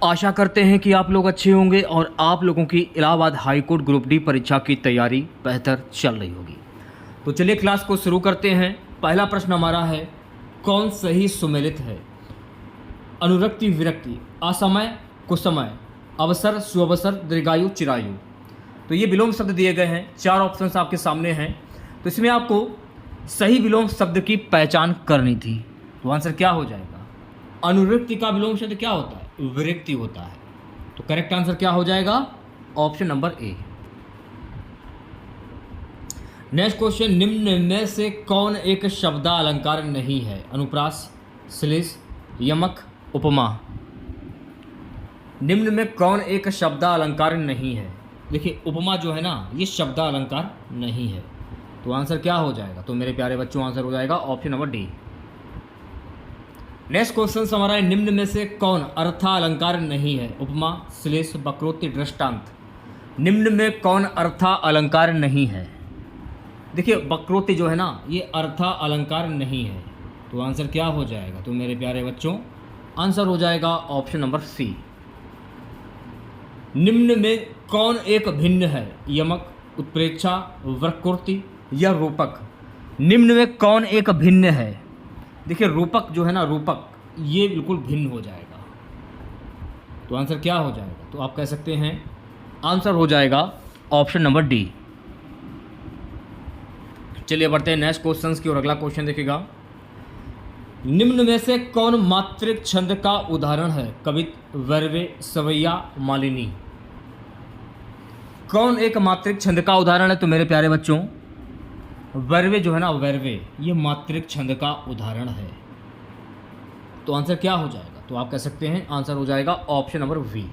आशा करते हैं कि आप लोग अच्छे होंगे और आप लोगों की Allahabad high court group D परीक्षा की तैयारी बेहतर चल रही होगी। तो चलिए क्लास को शुरू करते हैं। पहला प्रश्न हमारा है, कौन सही सुमेलित है? अनुरक्ति, विरक्ति, असमय, कुसमय, अवसर, सुअवसर, दीर्घायु, चिरायु। तो ये विलोम शब्द दिए गए हैं, 4 ऑप्शंस आपके सामने हैं। तो इसमें आपको सही विलोम शब्द की पहचान करनी थी। तो आंसर क्या हो जाएगा? अनुरक्ति का विलोम शब्द क्या होता है? विरक्ति होता है। तो करेक्ट आंसर क्या हो जाएगा? Option number A. Next question, निम्न में से कौन एक शब्दालंकार नहीं है? अनुप्रास, श्लेष, यमक, उपमा। निम्न में कौन एक शब्दालंकार नहीं है? देखिए उपमा जो है ना, ये शब्दालंकार नहीं है। तो आंसर क्या हो जाएगा? तो मेरे प्यारे बच्चों आंसर हो जाएगा option number D. Next question हमारा है, निम्न में से कौन अर्थालंकार नहीं है? उपमा, श्लेष, वक्रोक्ति, दृष्टांत। निम्न में कौन अर्थालंकार नहीं है? देखिए वक्रोक्ति जो है ना, ये अर्थालंकार नहीं है। तो आंसर क्या हो जाएगा? तो मेरे प्यारे बच्चों आंसर हो जाएगा ऑप्शन नंबर सी। निम्न में कौन एक भिन्न है? यमक, उत्प्रेक्षा, वक्रोक्ति या रूपक। निम्न में कौन एक भिन्न है? देखिए रूपक जो है ना, रूपक ये बिल्कुल भिन्न हो जाएगा। तो आंसर क्या हो जाएगा? तो आप कह सकते हैं आंसर हो जाएगा ऑप्शन नंबर डी। चलिए बढ़ते हैं नेक्स्ट क्वेश्चंस की ओर। अगला क्वेश्चन देखिएगा, निम्न में से कौन मात्रिक छंद का उदाहरण है? कवित, वैरवे, सवैया, मालिनी। कौन एक मात्रिक छंद का उदाहरण है? तो मेरे प्यारे बच्चों वैरवे जो है ना, वैरवे ये मात्रिक छंद का उदाहरण है। तो आंसर क्या हो जाएगा? तो आप कह सकते हैं आंसर हो जाएगा ऑप्शन नंबर वी।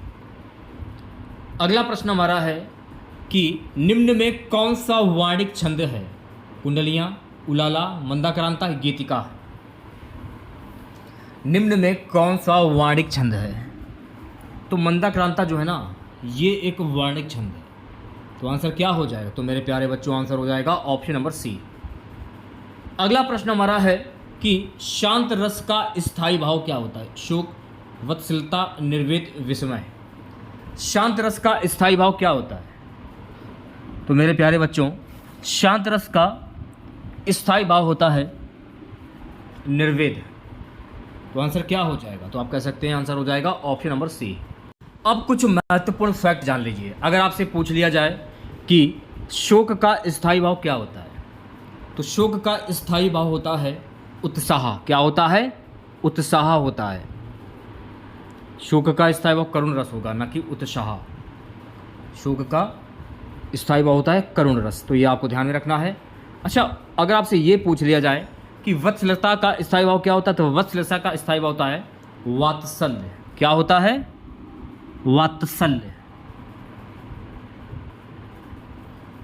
अगला प्रश्न हमारा है कि निम्न में कौन सा वाणिक छंद है? कुंडलियां, उलाला, मंदाक्रांता, गीतिका। निम्न में कौन सा वाणिक छंद है? तो मंदाक्रांता जो है ना, ये एक वाणिक छंद है। तो आंसर क्या हो जाएगा? तो मेरे प्यारे बच्चों आंसर हो जाएगा ऑप्शन नंबर सी। अगला प्रश्न हमारा है कि शांत रस का स्थायी भाव क्या होता है? शोक, वत्सलता, निर्वेद, विस्मय। शांत रस का स्थायी भाव क्या होता है? तो मेरे प्यारे बच्चों शांत रस का स्थायी भाव होता है निर्वेद। तो आंसर क्या हो जाएगा? तो आप कह सकते हैं आंसर हो जाएगा ऑप्शन नंबर सी। अब कुछ महत्वपूर्ण फैक्ट जान लीजिए। अगर आपसे पूछ लिया जाए कि शोक का स्थायी भाव क्या होता है, तो शोक का स्थायी भाव होता है उत्साह। क्या होता है? उत्साह होता है। शोक का स्थायी भाव करुण रस होगा, ना कि उत्साह। शोक का स्थायी भाव होता है करुण रस। तो ये आपको ध्यान में रखना है। अच्छा, अगर आपसे ये पूछ लिया जाए कि वत्सलता का स्थायी भाव क्या होता है, तो वत्सलता का स्थायी भाव होता है वात्सल्य। क्या होता है? वात्सल्य।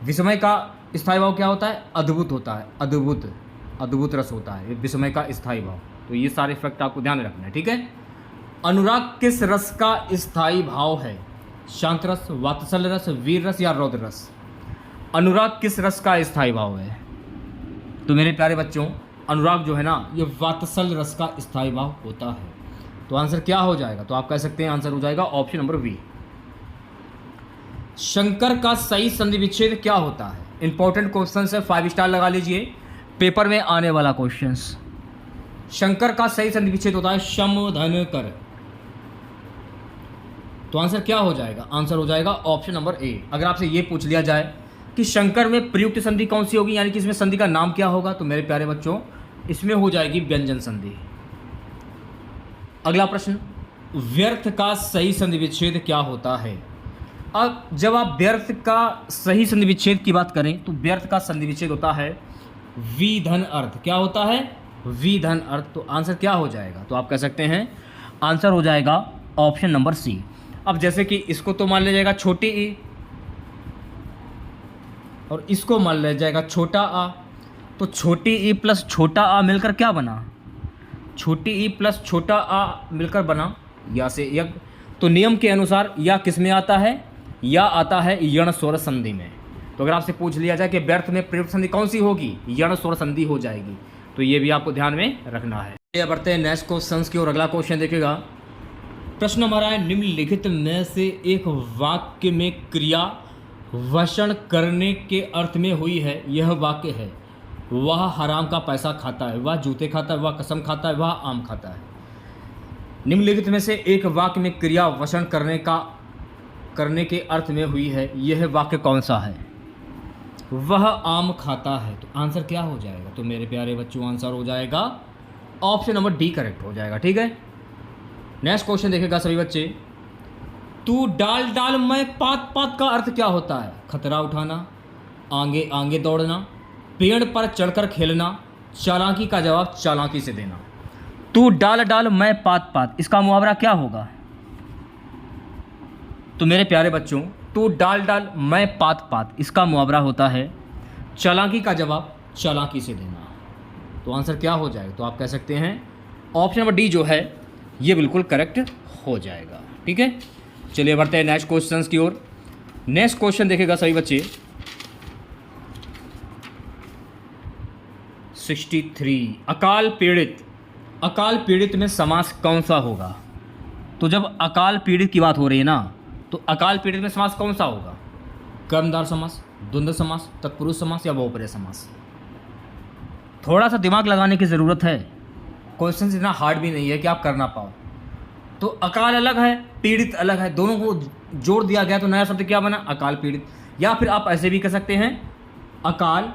विस्मय का स्थायी भाव क्या होता है? अद्भुत होता है। अद्भुत, अद्भुत रस होता है विस्मय का स्थायी भाव। तो ये सारे फैक्ट आपको ध्यान में रखना है, ठीक है। अनुराग किस रस का स्थायी भाव है? शांत रस, वात्सल्य रस, वीर रस या रौद्र रस। अनुराग किस रस का स्थायी भाव है? तो मेरे प्यारे बच्चों अनुराग जो है ना, ये वात्सल्य रस का स्थायी भाव होता है। तो आंसर क्या हो जाएगा? तो आप कह सकते हैं आंसर हो जाएगा ऑप्शन नंबर बी। शंकर का सही संधि विच्छेद क्या होता है? इंपॉर्टेंट क्वेश्चन है, 5 स्टार लगा लीजिए, पेपर में आने वाला क्वेश्चन। शंकर का सही संधि विच्छेद होता है शम धन कर। तो आंसर क्या हो जाएगा? आंसर हो जाएगा ऑप्शन नंबर ए। अगर आपसे ये पूछ लिया जाए कि शंकर में प्रयुक्त संधि कौन सी होगी, यानी कि इसमें संधि का नाम क्या होगा, तो मेरे प्यारे बच्चों इसमें हो जाएगी व्यंजन संधि। अगला प्रश्न, व्यर्थ का सही संधि विच्छेद क्या होता है? अब जब आप व्यर्थ का सही संधि विच्छेद की बात करें, तो व्यर्थ का संधि विच्छेद होता है विधन अर्थ। क्या होता है? विधन अर्थ। तो आंसर क्या हो जाएगा? तो आप कह सकते हैं आंसर हो जाएगा ऑप्शन नंबर सी। अब जैसे कि इसको तो मान लिया जाएगा छोटी ई और इसको मान लिया जाएगा छोटा आ। तो छोटी ई प्लस छोटा आ मिलकर क्या बना? छोटी ई प्लस छोटा आ मिलकर बना या से यज्ञ। तो नियम के अनुसार या किस में आता है? या आता है यण स्वर संधि में। तो अगर आपसे पूछ लिया जाए कि व्यर्थ में प्रयुक्त संधि कौन सी होगी, यण स्वर संधि हो जाएगी। तो ये भी आपको ध्यान में रखना है। बढ़ते हैं नेक्स्ट क्वेश्चन की और। अगला क्वेश्चन देखिएगा, प्रश्न हमारा है, निम्नलिखित में से एक वाक्य में क्रिया वशन करने के अर्थ में हुई है। यह वाक्य है, वह हराम का पैसा खाता है, वह जूते खाता है, वह कसम खाता है, वह आम खाता है। निम्नलिखित में से एक वाक्य में क्रिया वशन करने के अर्थ में हुई है। यह वाक्य कौन सा है? वह आम खाता है। तो आंसर क्या हो जाएगा? तो मेरे प्यारे बच्चों आंसर हो जाएगा ऑप्शन नंबर डी करेक्ट हो जाएगा। ठीक है, नेक्स्ट क्वेश्चन देखेगा सभी बच्चे। तू डाल डाल मैं पात पात का अर्थ क्या होता है? खतरा उठाना, आगे आगे दौड़ना, पेड़ पर चढ़कर खेलना, चालाकी का जवाब चालाकी से देना। तू डाल डाल मैं पात पात, इसका मुहावरा क्या होगा? तो मेरे प्यारे बच्चों, तू डाल डाल मैं पात पात, इसका मुहावरा होता है चालाकी का जवाब चालाकी से देना। तो आंसर क्या हो जाएगा? तो आप कह सकते हैं ऑप्शन नंबर डी जो है ये बिल्कुल करेक्ट हो जाएगा। ठीक है, चलिए बढ़ते हैं नेक्स्ट क्वेश्चंस की ओर। नेक्स्ट क्वेश्चन देखेगा सभी बच्चे 63। अकाल पीड़ित, अकाल पीड़ित में समास कौन सा होगा? तो जब अकाल पीड़ित की बात हो रही है ना, तो अकाल पीड़ित में समास कौन सा होगा? कर्मधार समास, द्वंद्व समास, तत्पुरुष समास या बहुपर्याय समास? थोड़ा सा दिमाग लगाने की ज़रूरत है, क्वेश्चन इतना हार्ड भी नहीं है कि आप कर ना पाओ। तो अकाल अलग है, पीड़ित अलग है, दोनों को जोड़ दिया गया तो नया शब्द क्या बना? अकाल पीड़ित। या फिर आप ऐसे भी कह सकते हैं अकाल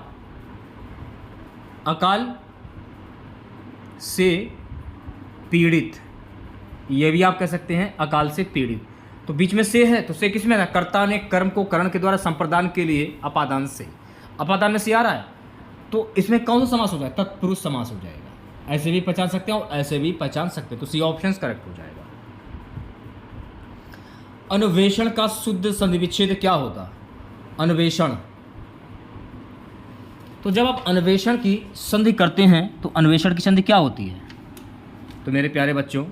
से पीड़ित, ये भी आप कह सकते हैं अकाल से पीड़ित। तो बीच में से है, तो से किस में है? कर्ता ने कर्म को करण के द्वारा संप्रदान के लिए अपादान से, अपादान में से आ रहा है, तो इसमें कौन सा समास हो जाएगा? तत्पुरुष समास हो जाएगा। ऐसे भी पहचान सकते हैं और ऐसे भी पहचान सकते हैं, तो सी ऑप्शन करेक्ट हो जाएगा। अन्वेषण का शुद्ध संधि विच्छेद क्या होगा? अन्वेषण, तो जब आप अन्वेषण की संधि करते हैं तो अन्वेषण की संधि क्या होती है? तो मेरे प्यारे बच्चों,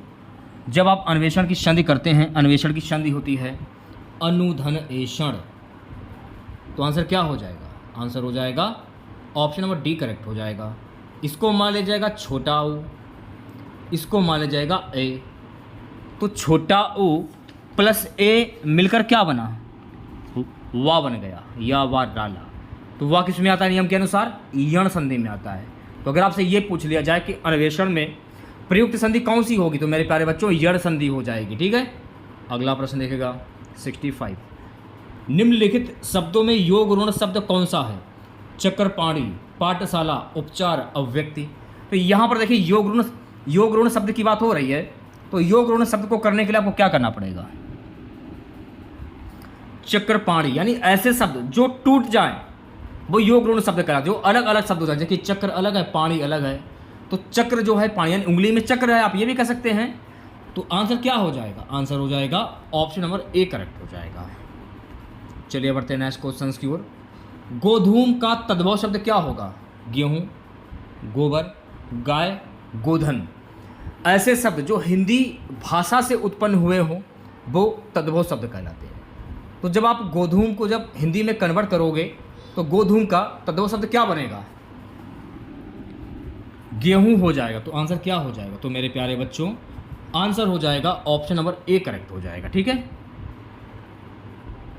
जब आप अन्वेषण की संधि करते हैं, अन्वेषण की संधि होती है अनुधनएषण। तो आंसर क्या हो जाएगा? आंसर हो जाएगा ऑप्शन नंबर डी करेक्ट हो जाएगा। इसको मान लिया जाएगा छोटा ऊ, इसको मान लिया जाएगा ए। तो छोटा ऊ प्लस ए मिलकर क्या बना? वाह बन गया, या वाह डाला। तो वाह किस में आता है? नियम के अनुसार यण संधि में आता है। तो अगर आपसे ये पूछ लिया जाए कि अन्वेषण में प्रयुक्त संधि कौन सी होगी, तो मेरे प्यारे बच्चों यण संधि हो जाएगी। ठीक है, अगला प्रश्न देखेगा 65। निम्नलिखित शब्दों में योग ऋण शब्द कौन सा है? चक्रपाणी, पाठशाला, उपचार, अव्यक्ति। तो यहाँ पर देखिए योग ऋण शब्द की बात हो रही है, तो योग ऋण शब्द को करने के लिए आपको क्या करना पड़ेगा? चक्रपाणी, यानी ऐसे शब्द जो टूट जाए वो योग ऋण शब्द कहलाते, जो अलग अलग शब्द हो जाए। जैसे चक्र अलग है, पाणी अलग है, तो चक्र जो है पाणी, यानी उंगली में चक्र है, आप ये भी कह सकते हैं। तो आंसर क्या हो जाएगा? आंसर हो जाएगा ऑप्शन नंबर ए करेक्ट हो जाएगा। चलिए बढ़ते हैं नेक्स्ट क्वेश्चन की ओर। गोधूम का तद्भव शब्द क्या होगा? गेहूं, गोबर, गाय, गोधन। ऐसे शब्द जो हिंदी भाषा से उत्पन्न हुए हों वो तद्भव शब्द कहलाते हैं। तो जब आप गोधूम को जब हिंदी में कन्वर्ट करोगे तो गोधूम का तद्भव शब्द क्या बनेगा? गेहूं हो जाएगा। तो आंसर क्या हो जाएगा? तो मेरे प्यारे बच्चों आंसर हो जाएगा ऑप्शन नंबर ए करेक्ट हो जाएगा। ठीक है,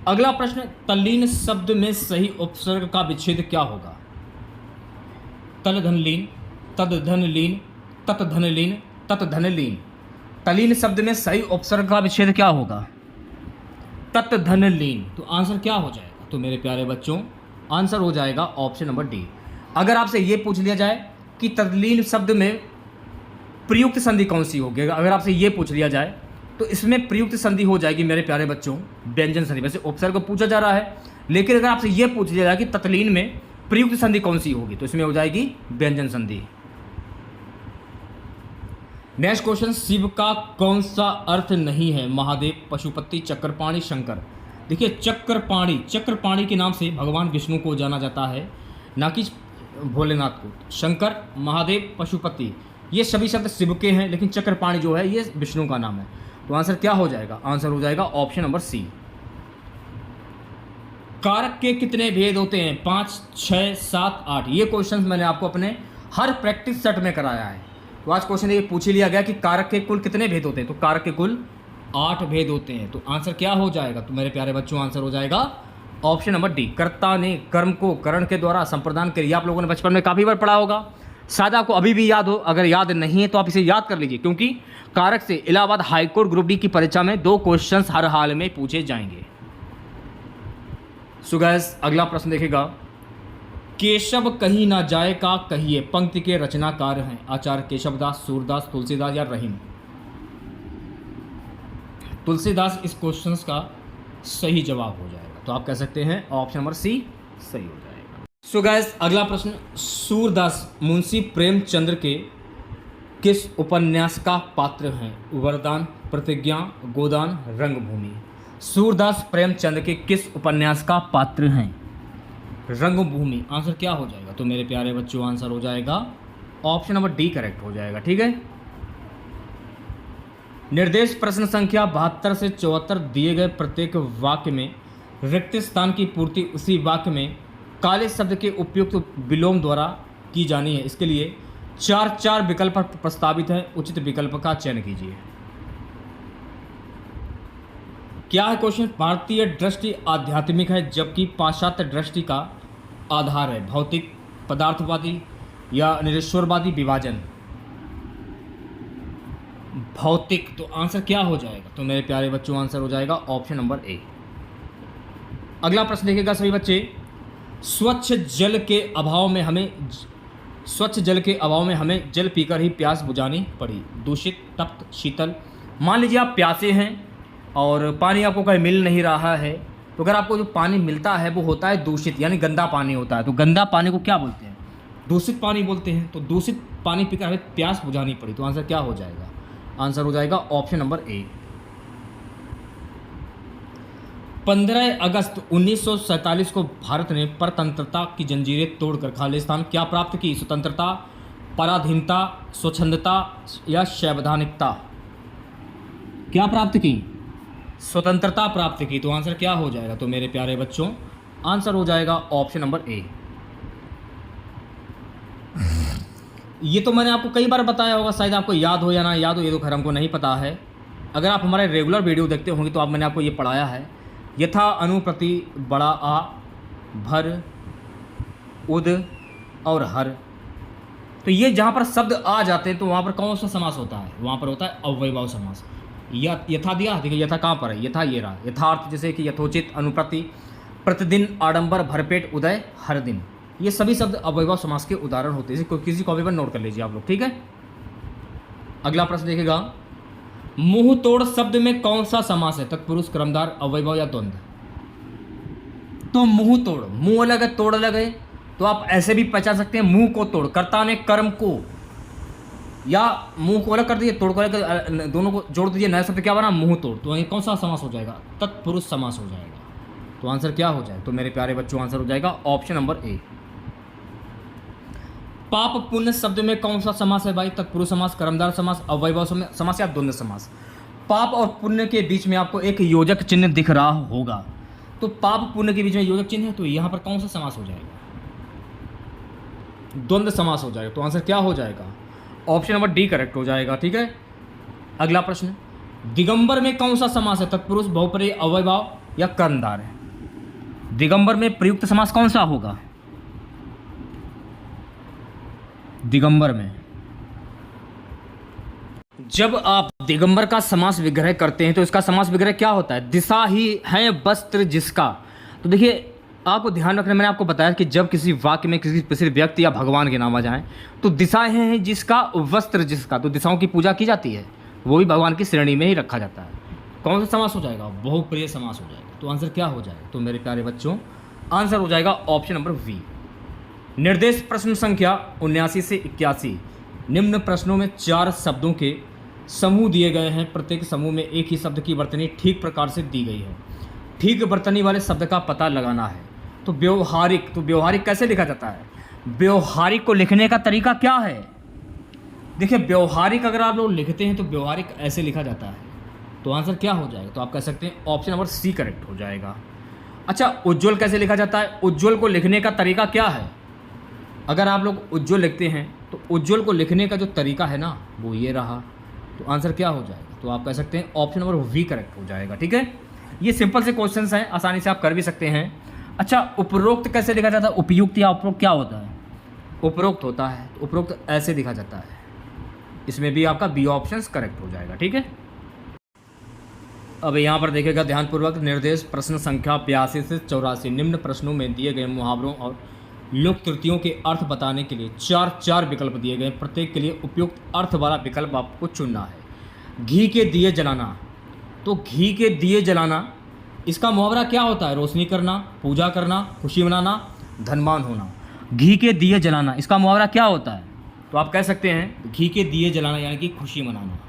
अगला प्रश्न, तल्लीन शब्द में सही उपसर्ग का विच्छेद क्या होगा? तलधनलीन, तदधनलीन, ततधनलीन, ततधनलीन। तल्लीन शब्द में सही उपसर्ग का विच्छेद क्या होगा? ततधनलीन। तो आंसर क्या हो जाएगा? तो मेरे प्यारे बच्चों आंसर हो जाएगा ऑप्शन नंबर डी। अगर आपसे ये पूछ लिया जाए कि तल्लीन शब्द में प्रयुक्त संधि कौन सी होगी, अगर आपसे ये पूछ लिया जाए तो इसमें प्रयुक्त संधि हो जाएगी मेरे प्यारे बच्चों व्यंजन संधि। वैसे उपसर्ग को पूछा जा रहा है, लेकिन अगर आपसे ये पूछ लिया जाए कि तत्लीन में प्रयुक्त संधि कौन सी होगी, तो इसमें हो जाएगी व्यंजन संधि। नेक्स्ट क्वेश्चन, शिव का कौन सा अर्थ नहीं है? महादेव, पशुपति, चक्रपाणी, शंकर। देखिए चक्रपाणी के नाम से भगवान विष्णु को जाना जाता है, ना कि भोलेनाथ को। शंकर, महादेव, पशुपति ये सभी शब्द शिव के हैं, लेकिन चक्रपाणी जो है ये विष्णु का नाम है। तो आंसर क्या हो जाएगा? आंसर हो जाएगा ऑप्शन नंबर सी। कारक के कितने भेद होते हैं? 5, 6, 7, 8। ये क्वेश्चन मैंने आपको अपने हर प्रैक्टिस सेट में कराया है। तो आज क्वेश्चन ये पूछ लिया गया कि कारक के कुल कितने भेद होते हैं? तो कारक के कुल 8 भेद होते हैं। तो आंसर क्या हो जाएगा? तो मेरे प्यारे बच्चों आंसर हो जाएगा ऑप्शन नंबर डी। कर्ता ने कर्म को करण के द्वारा संप्रदान कर। आप लोगों ने बचपन में काफ़ी बार पढ़ा होगा, शायद आपको अभी भी याद हो। अगर याद नहीं है तो आप इसे याद कर लीजिए, क्योंकि कारक से इलाहाबाद हाईकोर्ट ग्रुप डी की परीक्षा में 2 क्वेश्चंस हर हाल में पूछे जाएंगे। सो गाइस, अगला प्रश्न देखेगा, केशव कहीं ना जाए का कहिए पंक्ति के रचनाकार हैं आचार्य केशवदास, सूरदास, तुलसीदास या रहीम। तुलसीदास इस क्वेश्चन का सही जवाब हो जाएगा। तो आप कह सकते हैं ऑप्शन नंबर सी सही हो जाएगा। सो गाइस, अगला प्रश्न, सूरदास मुंशी प्रेमचंद्र के किस उपन्यास का पात्र हैं? वरदान, प्रतिज्ञा, गोदान, रंगभूमि। सूरदास प्रेमचंद्र के किस उपन्यास का पात्र हैं? रंगभूमि। आंसर क्या हो जाएगा? तो मेरे प्यारे बच्चों आंसर हो जाएगा ऑप्शन नंबर डी करेक्ट हो जाएगा। ठीक है। निर्देश प्रश्न संख्या 72 से 74 दिए गए प्रत्येक वाक्य में रिक्त स्थान की पूर्ति उसी वाक्य में काले शब्द के उपयुक्त विलोम द्वारा की जानी है। इसके लिए 4 विकल्प प्रस्तावित हैं। उचित विकल्प का चयन कीजिए। क्या है क्वेश्चन? भारतीय दृष्टि आध्यात्मिक है जबकि पाश्चात्य दृष्टि का आधार है भौतिक, पदार्थवादी या निरीश्वरवादी विभाजन। भौतिक। तो आंसर क्या हो जाएगा? तो मेरे प्यारे बच्चों आंसर हो जाएगा ऑप्शन नंबर ए। अगला प्रश्न देखिएगा सभी बच्चे, स्वच्छ जल के अभाव में हमें जल पीकर ही प्यास बुझानी पड़ी। दूषित, तप्त, शीतल। मान लीजिए आप प्यासे हैं और पानी आपको कहीं मिल नहीं रहा है, तो अगर आपको जो पानी मिलता है वो होता है दूषित, यानी गंदा पानी होता है। तो गंदा पानी को क्या बोलते हैं? दूषित पानी बोलते हैं। तो दूषित पानी पीकर हमें प्यास बुझानी पड़ी। तो आंसर क्या हो जाएगा? आंसर हो जाएगा ऑप्शन नंबर ए। 15 अगस्त 1947 को भारत ने परतंत्रता की जंजीरें तोड़कर खालिस्तान क्या प्राप्त की? स्वतंत्रता, पराधीनता, स्वच्छंदता या संवैधानिकता। क्या प्राप्त की? स्वतंत्रता प्राप्त की। तो आंसर क्या हो जाएगा? तो मेरे प्यारे बच्चों आंसर हो जाएगा ऑप्शन नंबर ए। ये तो मैंने आपको कई बार बताया होगा, शायद आपको याद हो या ना याद हो, ये तो खैर हमको नहीं पता है। अगर आप हमारे रेगुलर वीडियो देखते होंगे तो मैंने आपको ये पढ़ाया है। यथा अनुप्रति बड़ा आ, भर, उद और हर। तो ये जहाँ पर शब्द आ जाते हैं तो वहाँ पर कौन सा समास होता है? वहाँ पर होता है अव्ययभाव समास। यथा दिया, देखिए यथा कहाँ पर है? यथा ये रहा। यथार्थ जैसे कि यथोचित, अनुप्रति, प्रतिदिन, आडंबर, भरपेट, उदय, हर दिन। ये सभी शब्द अव्ययभाव समास के उदाहरण होते हैं। किसी कॉपी पर नोट कर लीजिए आप लोग। ठीक है। अगला प्रश्न देखेगा, मुंह तोड़ शब्द में कौन सा समास है? तत्पुरुष, क्रमदार, अव्ययभाव या द्वंद्व। तो मुंह तोड़, मुंह अलग है, तोड़ अलग है। तो आप ऐसे भी पहचान सकते हैं, मुंह को तोड़, कर्ता ने कर्म को, या मुंह को अलग कर दिए, तोड़ को अलग, दोनों को जोड़ दीजिए, नया शब्द क्या बना? मुंह तोड़। तो ये कौन सा समास हो जाएगा? तत्पुरुष समास हो जाएगा। तो आंसर क्या हो जाएगा? तो मेरे प्यारे बच्चों आंसर हो जाएगा ऑप्शन नंबर ए। पाप पुण्य शब्द में कौन सा समास है भाई? तत्पुरुष समास, कर्मधार समास, अव्ययभाव समास या द्वंद्व समास। पाप और पुण्य के बीच में आपको एक योजक चिन्ह दिख रहा होगा। तो पाप पुण्य के बीच में योजक चिन्ह है, तो यहाँ पर कौन सा समास हो जाएगा? द्वंद्व समास हो जाएगा। तो आंसर क्या हो जाएगा? ऑप्शन नंबर डी करेक्ट हो जाएगा। ठीक है। अगला प्रश्न, दिगंबर में कौन सा समास है? तत्पुरुष, बहुपर्यायी, अव्ययभाव या कर्मधार है। दिगंबर में प्रयुक्त समास कौन सा होगा? दिगंबर में जब आप दिगंबर का समास विग्रह करते हैं तो इसका समास विग्रह क्या होता है? दिशा ही है वस्त्र जिसका। तो देखिए आपको ध्यान रखना, मैंने आपको बताया कि जब किसी वाक्य में किसी व्यक्ति या भगवान के नाम आ जाएं तो दिशाएं हैं जिसका, वस्त्र जिसका। तो दिशाओं की पूजा की जाती है, वो भी भगवान की श्रेणी में ही रखा जाता है। कौन सा समास हो जाएगा? बहुप्रिय समास हो जाएगा। तो आंसर क्या हो जाएगा? तो मेरे प्यारे बच्चों आंसर हो जाएगा ऑप्शन नंबर वी। निर्देश प्रश्न संख्या 79 से 81। निम्न प्रश्नों में 4 शब्दों के समूह दिए गए हैं। प्रत्येक समूह में एक ही शब्द की वर्तनी ठीक प्रकार से दी गई है। ठीक वर्तनी वाले शब्द का पता लगाना है। तो व्यवहारिक, तो व्यवहारिक कैसे लिखा जाता है? व्यवहारिक को लिखने का तरीका क्या है? देखिए व्यवहारिक अगर आप लोग लिखते हैं तो व्यवहारिक ऐसे लिखा जाता है। तो आंसर क्या हो जाएगा? तो आप कह सकते हैं ऑप्शन नंबर सी करेक्ट हो जाएगा। अच्छा, उज्ज्वल कैसे लिखा जाता है? उज्ज्वल को लिखने का तरीका क्या है? अगर आप लोग उज्ज्वल लिखते हैं तो उज्ज्वल को लिखने का जो तरीका है ना वो ये रहा। तो आंसर क्या हो जाएगा? तो आप कह सकते हैं ऑप्शन नंबर वी करेक्ट हो जाएगा। ठीक है, ये सिंपल से क्वेश्चंस हैं, आसानी से आप कर भी सकते हैं। अच्छा, उपरोक्त कैसे लिखा जाता है? उपयुक्त या उपरोक्त क्या होता है? उपरोक्त होता है, तो उपरोक्त ऐसे लिखा जाता है। इसमें भी आपका बी ऑप्शन करेक्ट हो जाएगा। ठीक है, अब यहाँ पर देखिएगा ध्यानपूर्वक, निर्देश प्रश्न संख्या 82 से 84 निम्न प्रश्नों में दिए गए मुहावरों और लोक त्रुटियों के अर्थ बताने के लिए चार विकल्प दिए गए। प्रत्येक के लिए उपयुक्त अर्थ वाला विकल्प आपको चुनना है। घी के दिए जलाना, तो घी के दिए जलाना इसका मुहावरा क्या होता है? रोशनी करना, पूजा करना, खुशी मनाना, धनवान होना। घी के दिए जलाना इसका मुहावरा क्या होता है? तो आप कह सकते हैं घी के दिए जलाना यानी कि खुशी मनाना।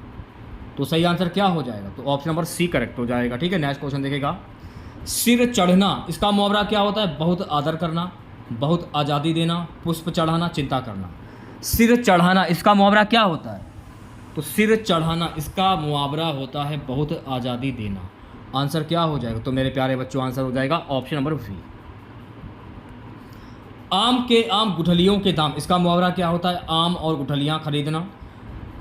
तो सही आंसर क्या हो जाएगा? तो ऑप्शन नंबर सी करेक्ट हो जाएगा। ठीक है, नेक्स्ट क्वेश्चन देखेगा, सिर चढ़ना इसका मुहावरा क्या होता है? बहुत आदर करना, बहुत आज़ादी देना, पुष्प चढ़ाना, चिंता करना। सिर चढ़ाना इसका मुहावरा क्या होता है? तो सिर चढ़ाना इसका मुहावरा होता है बहुत आज़ादी देना। आंसर क्या हो जाएगा? तो मेरे प्यारे बच्चों आंसर हो जाएगा ऑप्शन नंबर वी। आम के आम गुठलियों के दाम इसका मुहावरा क्या होता है? आम और गुठलियाँ खरीदना,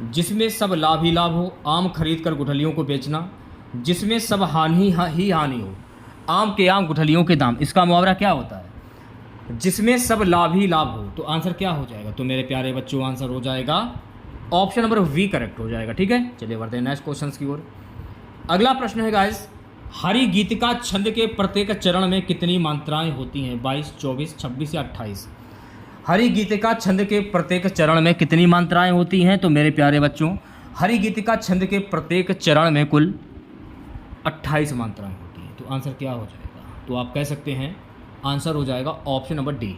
जिसमें सब लाभ ही लाभ हो, आम खरीद कर गुठलियों को बेचना, जिसमें सब हानि ही हानि हो। आम के आम गुठलियों के दाम इसका मुहावरा क्या होता है? जिसमें सब लाभ ही लाभ हो। तो आंसर क्या हो जाएगा? तो मेरे प्यारे बच्चों आंसर हो जाएगा ऑप्शन नंबर वी करेक्ट हो जाएगा। ठीक है, चलिए बढ़ते हैं नेक्स्ट क्वेश्चन की ओर। अगला प्रश्न है गाइस, हरि गीतिका छंद के प्रत्येक चरण में कितनी मात्राएं होती हैं? 22, 24, 26 या 28? हरि गीतिका छंद के प्रत्येक चरण में कितनी मात्राएं होती हैं? तो मेरे प्यारे बच्चों हरि गीतिका छंद के प्रत्येक चरण में कुल 28 मात्राएं होती हैं। तो आंसर क्या हो जाएगा? तो आप कह सकते हैं आंसर हो जाएगा ऑप्शन नंबर डी।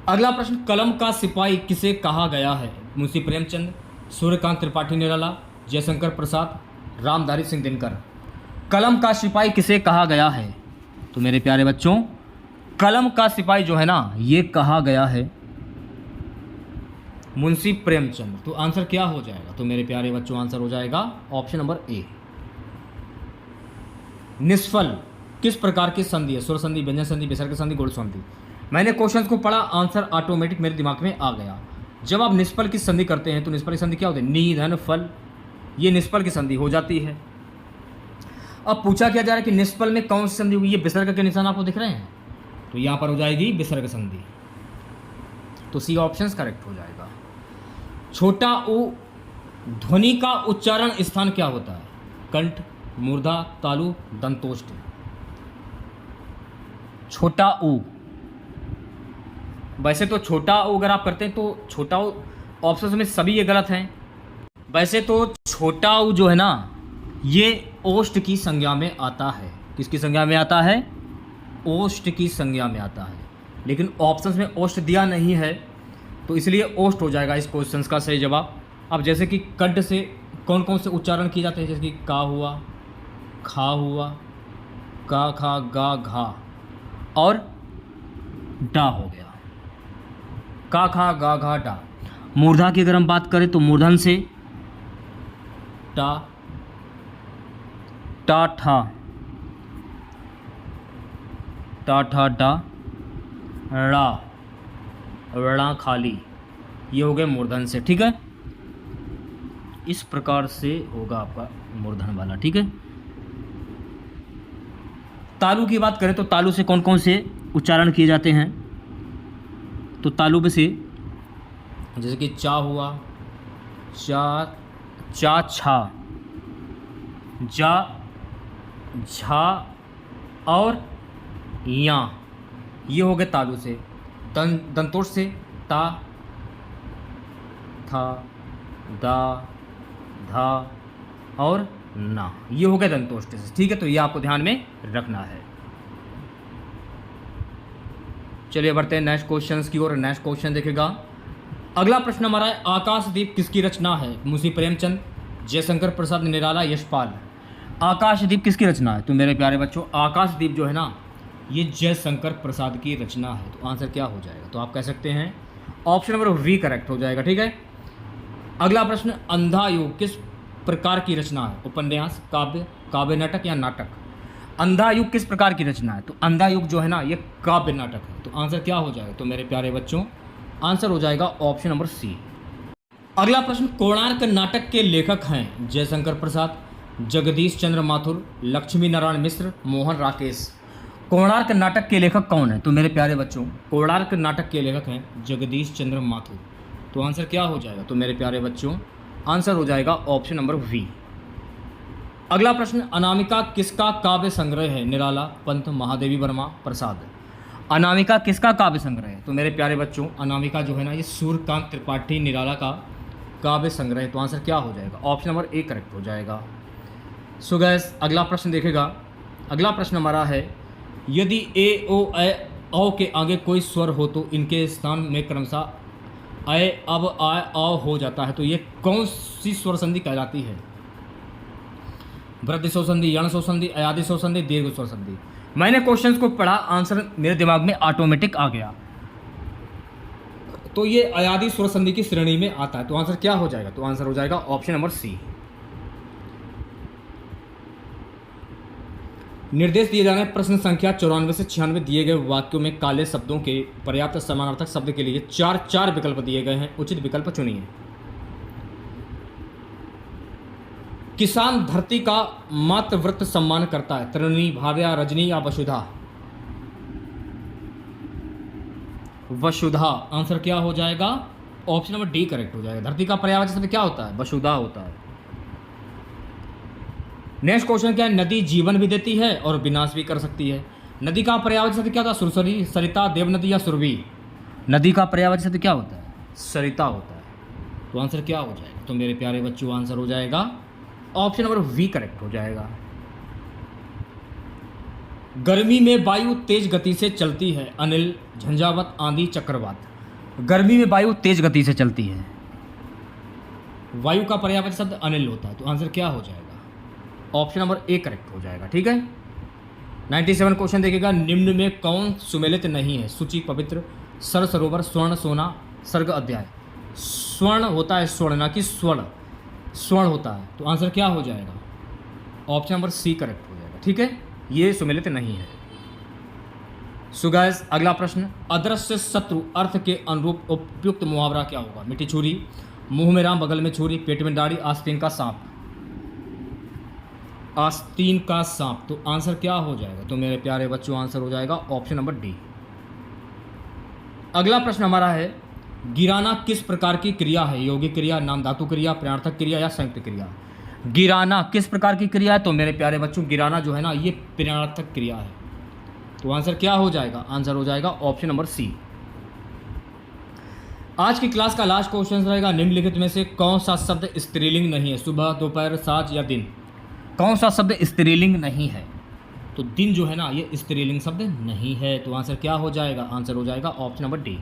अगला प्रश्न, कलम का सिपाही किसे कहा गया है? मुंशी प्रेमचंद, सूर्यकांत त्रिपाठी निराला, जयशंकर प्रसाद, रामधारी सिंह दिनकर। कलम का सिपाही किसे कहा गया है? तो मेरे प्यारे बच्चों कलम का सिपाही जो है ना, ये कहा गया है मुंशी प्रेमचंद। तो आंसर क्या हो जाएगा? तो मेरे प्यारे बच्चों आंसर हो जाएगा ऑप्शन नंबर ए। निष्फल किस प्रकार की संधि है? स्वर संधि, व्यंजन संधि, विसर्ग संधि, गुण संधि। मैंने क्वेश्चंस को पढ़ा, आंसर ऑटोमेटिक मेरे दिमाग में आ गया। जब आप निष्फल की संधि करते हैं तो निष्फल की संधि क्या होती है? नी धन फल, ये निष्फल की संधि हो जाती है। अब पूछा क्या जा रहा है कि निष्फल में कौन सी संधि हुई? ये विसर्ग के निशान आपको दिख रहे हैं, तो यहाँ पर हो जाएगी विसर्ग संधि। तो सी ऑप्शन करेक्ट हो जाएगा। छोटा उ ध्वनि का उच्चारण स्थान क्या होता है? कंठ, मूर्धा, तालु, दंतोष्ठ। छोटा उ, वैसे तो छोटा उ अगर आप करते हैं तो छोटा उ ऑप्शन में सभी ये गलत हैं। वैसे तो छोटा उ जो है ना, ये ओष्ठ की संज्ञा में आता है। किसकी संज्ञा में आता है? ओष्ठ की संज्ञा में आता है, लेकिन ऑप्शंस में ओष्ठ दिया नहीं है, तो इसलिए ओष्ठ हो जाएगा इस क्वेश्चन का सही जवाब। अब जैसे कि कंठ से कौन कौन से उच्चारण किए जाते हैं? जैसे कि का हुआ, खा हुआ, का खा गा घा और डा हो गया। का खा गा घा डा। मूर्धा की अगर हम बात करें तो मूर्धन से टा, टा ठा, टा ठा डा, ड़ा, ड़ा खाली, ये हो गए मूर्धन से। ठीक है, इस प्रकार से होगा आपका मूर्धन वाला। ठीक है, तालु की बात करें तो तालु से कौन कौन से उच्चारण किए जाते हैं? तो तालु में से जैसे कि चा हुआ, चा, चा छा, जा, झा और या, ये हो गए तालु से। दंतोष से ता, था, दा, धा और ना, ये हो गया दंतोष्ट से। ठीक है, तो ये आपको ध्यान में रखना है। चलिए बढ़ते हैं नेक्स्ट क्वेश्चन की ओर। नेक्स्ट क्वेश्चन देखेगा, अगला प्रश्न हमारा है, आकाशदीप किसकी रचना है? मुंशी प्रेमचंद, जयशंकर प्रसाद निराला, यशपाल। आकाशदीप किसकी रचना है? तो मेरे प्यारे बच्चों आकाशदीप जो है ना, ये जयशंकर प्रसाद की रचना है। तो आंसर क्या हो जाएगा? तो आप कह सकते हैं ऑप्शन नंबर वी करेक्ट हो जाएगा। ठीक है, अगला प्रश्न, अंधा युग किस प्रकार की रचना है? उपन्यास, काव्य, काव्य नाटक या नाटक। अंधा युग किस प्रकार की रचना है? तो अंधा युग जो है ना, ये काव्य नाटक है। तो आंसर क्या हो जाएगा? तो मेरे प्यारे बच्चों आंसर हो जाएगा ऑप्शन नंबर सी। अगला प्रश्न, कोणार्क नाटक के लेखक हैं जयशंकर प्रसाद, जगदीश चंद्र माथुर, लक्ष्मी नारायण मिश्र, मोहन राकेश। कोणार्क नाटक के लेखक कौन है? तो मेरे प्यारे बच्चों, कोणार्क नाटक के लेखक हैं जगदीश चंद्र माथुर। तो आंसर क्या हो जाएगा? तो मेरे प्यारे बच्चों, आंसर हो जाएगा ऑप्शन नंबर वी। अगला प्रश्न, अनामिका किसका काव्य संग्रह है? निराला, पंत, महादेवी वर्मा, प्रसाद। अनामिका किसका काव्य संग्रह है? तो मेरे प्यारे बच्चों, अनामिका जो है ना, ये सूर्यकांत त्रिपाठी निराला का काव्य संग्रह है। तो आंसर क्या हो जाएगा? ऑप्शन नंबर ए करेक्ट हो जाएगा। सो गैस, अगला प्रश्न देखेगा। अगला प्रश्न हमारा है, यदि ए ओ ए औ के आगे कोई स्वर हो तो इनके स्थान में क्रमशः अय अब आय औ हो जाता है। तो ये कौन सी स्वर संधि कहलाती है? वृद्धि स्वर संधि, यण स्वर संधि, अयादि स्वर संधि, दीर्घ स्वर संधि। मैंने क्वेश्चंस को पढ़ा, आंसर मेरे दिमाग में ऑटोमेटिक आ गया। तो ये अयादि स्वर संधि की श्रेणी में आता है। तो आंसर क्या हो जाएगा? तो आंसर हो जाएगा ऑप्शन नंबर सी। निर्देश दिए जा रहे हैं, प्रश्न संख्या 94 से 96 दिए गए वाक्यों में काले शब्दों के पर्याप्त समानार्थक शब्द के लिए चार विकल्प दिए गए हैं। उचित विकल्प चुनिए। किसान धरती का मातृव्रत सम्मान करता है। तरुणी, भार्या, रजनी या वसुधा? वसुधा। आंसर क्या हो जाएगा? ऑप्शन नंबर डी करेक्ट हो जाएगा। धरती का पर्यायवाची शब्द क्या होता है? वसुधा होता है। नेक्स्ट क्वेश्चन क्या है? नदी जीवन भी देती है और विनाश भी कर सकती है। नदी का पर्यायवाची शब्द क्या होता है? सुरसरी, सरिता, देवनदी या सुरभि? नदी का पर्यायवाची शब्द क्या होता है? सरिता होता है। तो आंसर क्या हो जाएगा? तो मेरे प्यारे बच्चों, आंसर हो जाएगा ऑप्शन नंबर वी करेक्ट हो जाएगा। गर्मी में वायु तेज गति से चलती है। अनिल, झंझावत, आंधी, चक्रवात? गर्मी में वायु तेज गति से चलती है। वायु का पर्यायवाची शब्द अनिल होता है। तो आंसर क्या हो जाएगा? ऑप्शन नंबर ए करेक्ट हो जाएगा। ठीक है। 97 क्वेश्चन देखेगा, निम्न में कौन सुमेलित नहीं है? सूची, पवित्र, सर सरोवर, स्वर्ण, सोना, सर्ग, अध्याय? स्वर्ण होता है, स्वर्ण, ना कि स्वर्ण। स्वर्ण होता है। तो आंसर क्या हो जाएगा? ऑप्शन नंबर सी करेक्ट हो जाएगा। ठीक है, ये सुमेलित नहीं है। सो गाइस, अगला प्रश्न, अदृश्य शत्रु अर्थ के अनुरूप उपयुक्त मुहावरा क्या होगा? मीठी छुरी, मुंह में राम, बगल में छुरी, पेट में दाढ़ी, आस्तीन का सांप? आस्तीन का सांप। तो आंसर क्या हो जाएगा? तो मेरे प्यारे बच्चों, आंसर हो जाएगा ऑप्शन नंबर डी। अगला प्रश्न हमारा है, गिराना किस प्रकार की क्रिया है? यौगिक क्रिया, नाम धातु क्रिया, प्रणार्थक क्रिया या संयुक्त क्रिया? गिराना किस प्रकार की क्रिया है? तो मेरे प्यारे बच्चों, गिराना जो है ना, ये प्रणार्थक क्रिया है। तो आंसर क्या हो जाएगा? आंसर हो जाएगा ऑप्शन नंबर सी। आज की क्लास का लास्ट क्वेश्चन रहेगा, निम्नलिखित में से कौन सा शब्द स्त्रीलिंग नहीं है? सुबह, दोपहर, साँझ या दिन? कौन सा शब्द स्त्रीलिंग नहीं है? तो दिन जो है ना, ये स्त्रीलिंग शब्द नहीं है। तो आंसर क्या हो जाएगा? आंसर हो जाएगा ऑप्शन नंबर डी।